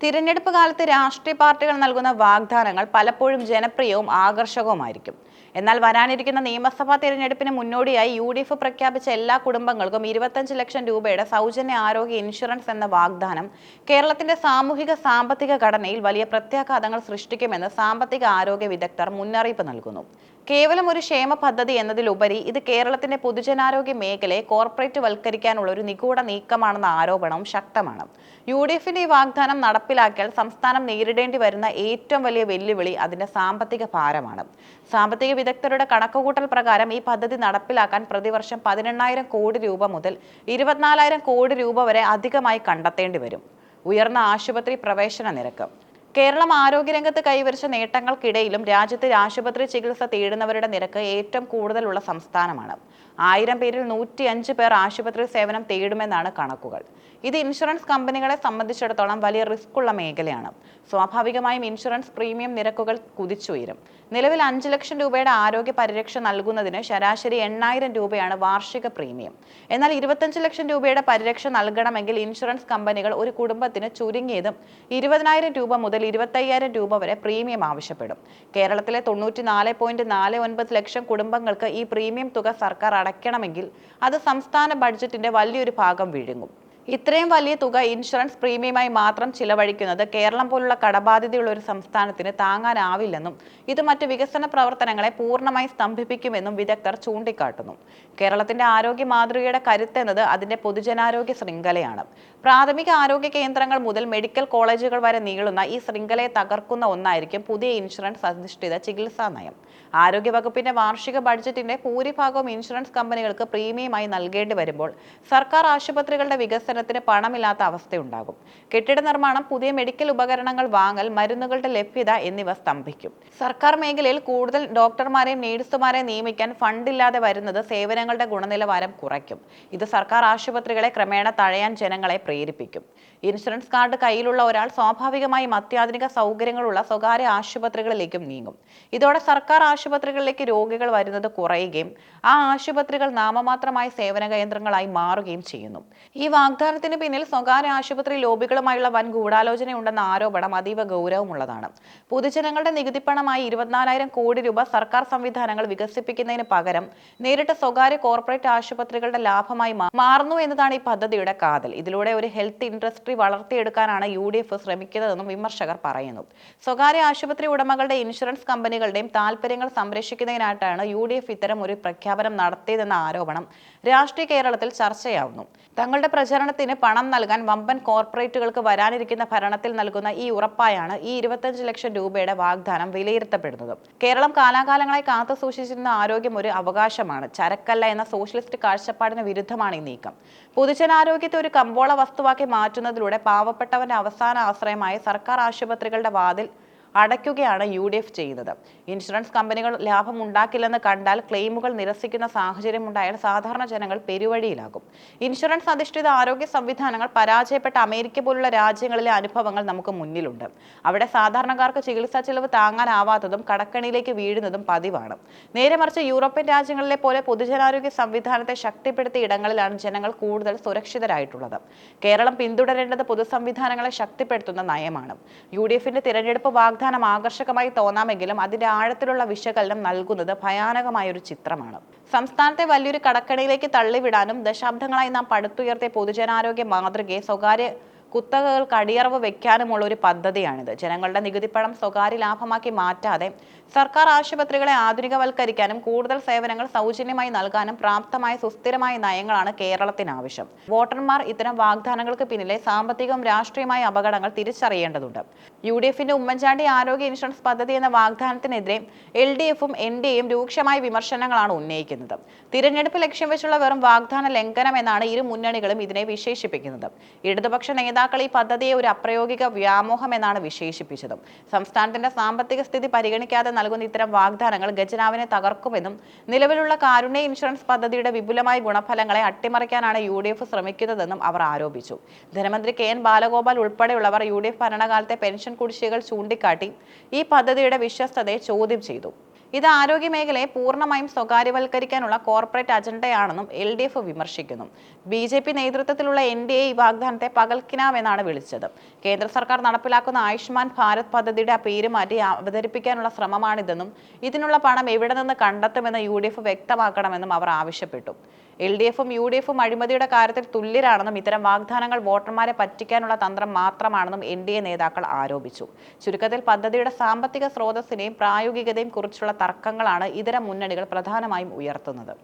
തിരഞ്ഞെടുപ്പ് കാലത്ത് രാഷ്ട്രീയ പാർട്ടികൾ നൽകുന്ന വാഗ്ദാനങ്ങൾ പലപ്പോഴും ജനപ്രിയവും ആകർഷകവുമായിരിക്കും. എന്നാൽ വരാനിരിക്കുന്ന നിയമസഭാ തിരഞ്ഞെടുപ്പിന് മുന്നോടിയായി UDF പ്രഖ്യാപിച്ച എല്ലാ കുടുംബങ്ങൾക്കും 25 ലക്ഷം രൂപയുടെ സൗജന്യ ആരോഗ്യ ഇൻഷുറൻസ് എന്ന വാഗ്ദാനം കേരളത്തിന്റെ സാമൂഹിക സാമ്പത്തിക ഘടനയിൽ വലിയ പ്രത്യാഘാതങ്ങൾ സൃഷ്ടിക്കുമെന്ന് സാമ്പത്തിക ആരോഗ്യ വിദഗ്ധർ മുന്നറിയിപ്പ് നൽകുന്നു. കേവലം ഒരു ക്ഷേമ പദ്ധതി എന്നതിലുപരി ഇത് കേരളത്തിന്റെ പൊതുജനാരോഗ്യ മേഖലയെ കോർപ്പറേറ്റ് വൽക്കരിക്കാനുള്ള ഒരു നിഗൂഢ നീക്കമാണെന്ന ആരോപണവും ശക്തമാണ്. UDFന്റെ ഈ വാഗ്ദാനം നടപ്പിലാക്കിയാൽ സംസ്ഥാനം നേരിടേണ്ടി വരുന്ന ഏറ്റവും വലിയ വെല്ലുവിളി അതിന്റെ സാമ്പത്തിക ഭാരമാണ്. സാമ്പത്തിക വിദഗ്ധരുടെ കണക്കുകൂട്ടൽ പ്രകാരം ഈ പദ്ധതി നടപ്പിലാക്കാൻ പ്രതിവർഷം 18,000 കോടി രൂപ മുതൽ 24,000 കോടി രൂപ വരെ അധികമായി കണ്ടെത്തേണ്ടി വരും. ഉയർന്ന ആശുപത്രി പ്രവേശന നിരക്ക്. കേരളം ആരോഗ്യരംഗത്ത് കൈവരിച്ച നേട്ടങ്ങൾക്കിടയിലും രാജ്യത്ത് ആശുപത്രി ചികിത്സ തേടുന്നവരുടെ നിരക്ക് ഏറ്റവും കൂടുതലുള്ള സംസ്ഥാനമാണ്. 1000 പേരിൽ 105 പേർ ആശുപത്രി സേവനം തേടുമെന്നാണ് കണക്കുകൾ. ഇത് ഇൻഷുറൻസ് കമ്പനികളെ സംബന്ധിച്ചിടത്തോളം വലിയ റിസ്ക് ഉള്ള മേഖലയാണ്. സ്വാഭാവികമായും ഇൻഷുറൻസ് പ്രീമിയം നിരക്കുകൾ കുതിച്ചുയരും. നിലവിൽ 5 ലക്ഷം രൂപയുടെ ആരോഗ്യ പരിരക്ഷ നൽകുന്നതിന് ശരാശരി 8,000 രൂപയാണ് വാർഷിക പ്രീമിയം. എന്നാൽ 25 ലക്ഷം രൂപയുടെ പരിരക്ഷ നൽകണമെങ്കിൽ ഇൻഷുറൻസ് കമ്പനികൾ ഒരു കുടുംബത്തിന് ചുരുങ്ങിയതും 20,000 രൂപ മുതൽ 25,000 രൂപ വരെ പ്രീമിയം ആവശ്യപ്പെടും. കേരളത്തിലെ 94.49 ലക്ഷം കുടുംബങ്ങൾക്ക് ഈ പ്രീമിയം തുക സർക്കാർ അടയ്ക്കണമെങ്കിൽ അത് സംസ്ഥാന ബഡ്ജറ്റിന്റെ വലിയൊരു ഭാഗം വിഴുങ്ങും. ഇത്രയും വലിയ തുക ഇൻഷുറൻസ് പ്രീമിയമായി മാത്രം ചിലവഴിക്കുന്നത് കേരളം പോലുള്ള കടബാധ്യതയുള്ള ഒരു സംസ്ഥാനത്തിന് താങ്ങാനാവില്ലെന്നും ഇത് മറ്റ് വികസന പ്രവർത്തനങ്ങളെ പൂർണ്ണമായി സ്തംഭിപ്പിക്കുമെന്നും വിദഗ്ധർ ചൂണ്ടിക്കാട്ടുന്നു. കേരളത്തിന്റെ ആരോഗ്യ മാതൃകയുടെ കരുത്തെന്നത് അതിന്റെ പൊതുജനാരോഗ്യ ശൃംഖലയാണ്. പ്രാഥമിക ആരോഗ്യ കേന്ദ്രങ്ങൾ മുതൽ മെഡിക്കൽ കോളേജുകൾ വരെ നീളുന്ന ഈ ശൃംഖലയെ തകർക്കുന്ന ഒന്നായിരിക്കും പുതിയ ഇൻഷുറൻസ് അധിഷ്ഠിത ചികിത്സാ നയം. ആരോഗ്യ വകുപ്പിന്റെ വാർഷിക ബഡ്ജറ്റിന്റെ ഭൂരിഭാഗവും ഇൻഷുറൻസ് കമ്പനികൾക്ക് പ്രീമിയമായി നൽകേണ്ടി വരുമ്പോൾ സർക്കാർ ആശുപത്രികളുടെ വികസനത്തിന് പണമില്ലാത്ത അവസ്ഥയുണ്ടാകും. കെട്ടിട നിർമ്മാണം, പുതിയ മെഡിക്കൽ ഉപകരണങ്ങൾ വാങ്ങൽ, മരുന്നുകളുടെ ലഭ്യത എന്നിവ സ്തംഭിക്കും. സർക്കാർ മേഖലയിൽ കൂടുതൽ ഡോക്ടർമാരെയും നേഴ്സുമാരെയും നിയമിക്കാൻ ഫണ്ടില്ലാതെ വരുന്നത് സേവനങ്ങളുടെ ഗുണനിലവാരം കുറയ്ക്കും. ഇത് സർക്കാർ ആശുപത്രികളെ ക്രമേണ തഴയാൻ ജനങ്ങളെ പ്രേരിപ്പിക്കും. ഇൻഷുറൻസ് കാർഡ് കയ്യിലുള്ള ഒരാൾ സ്വാഭാവികമായും അത്യാധുനിക സൗകര്യങ്ങളുള്ള സ്വകാര്യ ആശുപത്രികളിലേക്കും നീങ്ങും. ഇതോടെ സർക്കാർ ആശുപത്രികളിലേക്ക് രോഗികൾ വരുന്നത് കുറയുകയും ആ ആശുപത്രികൾ നാമമാത്രമായ സേവന കേന്ദ്രങ്ങളായി മാറുകയും ചെയ്യുന്നു. ഈ വാഗ്ദാനത്തിന് പിന്നിൽ സ്വകാര്യ ആശുപത്രി ലോബികളുമായുള്ള വൻ ഗൂഢാലോചനയുണ്ടെന്ന ആരോപണം അതീവ ഗൗരവമുള്ളതാണ്. പൊതുജനങ്ങളുടെ നികുതിപ്പണമായി 24,000 കോടി രൂപ സർക്കാർ സംവിധാനങ്ങൾ വികസിപ്പിക്കുന്നതിന് പകരം നേരിട്ട് സ്വകാര്യ കോർപ്പറേറ്റ് ആശുപത്രികളുടെ ലാഭമായി മാറുന്നു എന്നതാണ് ഈ പദ്ധതിയുടെ കാതൽ. ഇതിലൂടെ ഒരു ഹെൽത്ത് ഇൻഡസ്ട്രി വളർത്തിയെടുക്കാനാണ് UDF ശ്രമിക്കുന്നതെന്നും വിമർശകർ പറയുന്നു. സ്വകാര്യ ആശുപത്രി ഉടമകളുടെ ഇൻഷുറൻസ് കമ്പനികളുടെയും താൽപര്യങ്ങൾ സംരക്ഷിക്കുന്നതിനായിട്ടാണ് UDF ഇത്തരം ഒരു പ്രഖ്യാപനം നടത്തിയതെന്ന ആരോപണം രാഷ്ട്രീയ കേരളത്തിൽ ചർച്ചയാവുന്നു. തങ്ങളുടെ പ്രചരണത്തിന് പണം നൽകാൻ വമ്പൻ കോർപ്പറേറ്റുകൾക്ക് വരാനിരിക്കുന്ന ഭരണത്തിൽ നൽകുന്ന ഈ ഉറപ്പായാണ് ഈ 25 ലക്ഷം രൂപയുടെ വാഗ്ദാനം വിലയിരുത്തപ്പെടുന്നത്. കേരളം കാലാകാലങ്ങളായി കാത്തു സൂക്ഷിച്ചിരുന്ന ആരോഗ്യം ഒരു അവകാശമാണ്, ചരക്കല്ല എന്ന സോഷ്യലിസ്റ്റ് കാഴ്ചപ്പാടിന് വിരുദ്ധമാണ് ഈ നീക്കം. പൊതുജനാരോഗ്യത്തെ ഒരു കമ്പോള വസ്തുവാക്കി മാറ്റുന്നതിലൂടെ പാവപ്പെട്ടവന്റെ അവസാന ആശ്രയമായ സർക്കാർ ആശുപത്രികളുടെ വാതിൽ അടയ്ക്കുകയാണ് UDF ചെയ്യുന്നത്. ഇൻഷുറൻസ് കമ്പനികൾ ലാഭം ഉണ്ടാക്കില്ലെന്ന് കണ്ടാൽ ക്ലെയിമുകൾ നിരസിക്കുന്ന സാഹചര്യമുണ്ടായാൽ സാധാരണ ജനങ്ങൾ പെരുവഴിയിലാകും. ഇൻഷുറൻസ് അധിഷ്ഠിത ആരോഗ്യ സംവിധാനങ്ങൾ പരാജയപ്പെട്ട അമേരിക്ക പോലുള്ള രാജ്യങ്ങളിലെ അനുഭവങ്ങൾ നമുക്ക് മുന്നിലുണ്ട്. അവിടെ സാധാരണക്കാർക്ക് ചികിത്സാ ചെലവ് താങ്ങാനാവാത്തതും കടക്കണിയിലേക്ക് വീഴുന്നതും പതിവാണ്. നേരെ മറിച്ച് യൂറോപ്യൻ രാജ്യങ്ങളിലെ പോലെ പൊതുജനാരോഗ്യ സംവിധാനത്തെ ശക്തിപ്പെടുത്തിയ ഇടങ്ങളിലാണ് ജനങ്ങൾ കൂടുതൽ സുരക്ഷിതരായിട്ടുള്ളത്. കേരളം പിന്തുടരേണ്ടത് പൊതുസംവിധാനങ്ങളെ ശക്തിപ്പെടുത്തുന്ന നയമാണ്. UDFന്റെ തിരഞ്ഞെടുപ്പ് വാഗ്ദാനം ആകർഷകമായി തോന്നാമെങ്കിലും അതിന്റെ ആഴത്തിലുള്ള വിശകലനം നൽകുന്നത് ഭയാനകമായൊരു ചിത്രമാണ്. സംസ്ഥാനത്തെ വലിയൊരു കടക്കണിയിലേക്ക് തള്ളിവിടാനും ദശാബ്ദങ്ങളായി നാം പടുത്തുയർത്തിയ പൊതുജനാരോഗ്യ മാതൃകയെ സ്വകാര്യ കുത്തകകൾക്ക് അടിയറവ് വെക്കാനുമുള്ള ഒരു പദ്ധതിയാണിത്. ജനങ്ങളുടെ നികുതിപ്പണം സ്വകാര്യ ലാഭമാക്കി മാറ്റാതെ സർക്കാർ ആശുപത്രികളെ ആധുനികവൽക്കരിക്കാനും കൂടുതൽ സേവനങ്ങൾ സൗജന്യമായി നൽകാനും പ്രാപ്തമായ സുസ്ഥിരമായ നയങ്ങളാണ് കേരളത്തിന് ആവശ്യം. വോട്ടർമാർ ഇത്തരം വാഗ്ദാനങ്ങൾക്ക് പിന്നിലെ സാമ്പത്തികവും രാഷ്ട്രീയമായ അപകടങ്ങൾ തിരിച്ചറിയേണ്ടതുണ്ട്. UDFന്റെ ഉമ്മൻചാണ്ടി ആരോഗ്യ ഇൻഷുറൻസ് പദ്ധതി എന്ന വാഗ്ദാനത്തിനെതിരെ LDFും NDAയും രൂക്ഷമായ വിമർശനങ്ങളാണ് ഉന്നയിക്കുന്നത്. തിരഞ്ഞെടുപ്പ് ലക്ഷ്യം വെച്ചുള്ള വെറും വാഗ്ദാന ലംഘനം എന്നാണ് ഇരു മുന്നണികളും ഇതിനെ വിശേഷിപ്പിക്കുന്നത്. ഇടതുപക്ഷ നേതാക്കൾ ഈ പദ്ധതിയെ ഒരു അപ്രായോഗിക വ്യാമോഹം എന്നാണ് വിശേഷിപ്പിച്ചത്. സംസ്ഥാനത്തിന്റെ സാമ്പത്തിക സ്ഥിതി പരിഗണിക്കാതെ നൽകുന്ന ഇത്തരം വാഗ്ദാനങ്ങൾ ഖജനാവിനെ തകർക്കുമെന്നും നിലവിലുള്ള കാരുണ്യ ഇൻഷുറൻസ് പദ്ധതിയുടെ വിപുലമായ ഗുണഫലങ്ങളെ അട്ടിമറിക്കാനാണ് UDF ശ്രമിക്കുന്നതെന്നും അവർ ആരോപിച്ചു. ധനമന്ത്രി KN ബാലഗോപാൽ ഉൾപ്പെടെയുള്ളവർ UDF ഭരണകാലത്തെ പെൻഷൻ കുടിശ്ശികകൾ ചൂണ്ടിക്കാട്ടി ഈ പദ്ധതിയുടെ വിശ്വസ്തതയെ ചോദ്യം ചെയ്തു. ഇത് ആരോഗ്യ മേഖലയെ പൂർണ്ണമായും സ്വകാര്യവൽക്കരിക്കാനുള്ള കോർപ്പറേറ്റ് അജണ്ടയാണെന്നും LDF വിമർശിക്കുന്നു. BJP നേതൃത്വത്തിലുള്ള NDA ഈ വാഗ്ദാനത്തെ പകൽക്കിനാവ് എന്നാണ് വിളിച്ചത്. കേന്ദ്ര സർക്കാർ നടപ്പിലാക്കുന്ന ആയുഷ്മാൻ ഭാരത് പദ്ധതിയുടെ പേര് മാറ്റി അവതരിപ്പിക്കാനുള്ള ശ്രമമാണിതെന്നും ഇതിനുള്ള പണം എവിടെ നിന്ന് കണ്ടെത്തുമെന്ന് UDF വ്യക്തമാക്കണമെന്നും അവർ ആവശ്യപ്പെട്ടു. LDFും UDFും അഴിമതിയുടെ കാര്യത്തിൽ തുല്യരാണെന്നും ഇത്തരം വാഗ്ദാനങ്ങൾ വോട്ടർമാരെ പറ്റിക്കാനുള്ള തന്ത്രം മാത്രമാണെന്നും NDA നേതാക്കൾ ആരോപിച്ചു. ചുരുക്കത്തിൽ പദ്ധതിയുടെ സാമ്പത്തിക സ്രോതസ്സിനെയും പ്രായോഗികതയും കുറിച്ചുള്ള തർക്കങ്ങളാണ് ഇതര മുന്നണികൾ പ്രധാനമായും ഉയർത്തുന്നത്.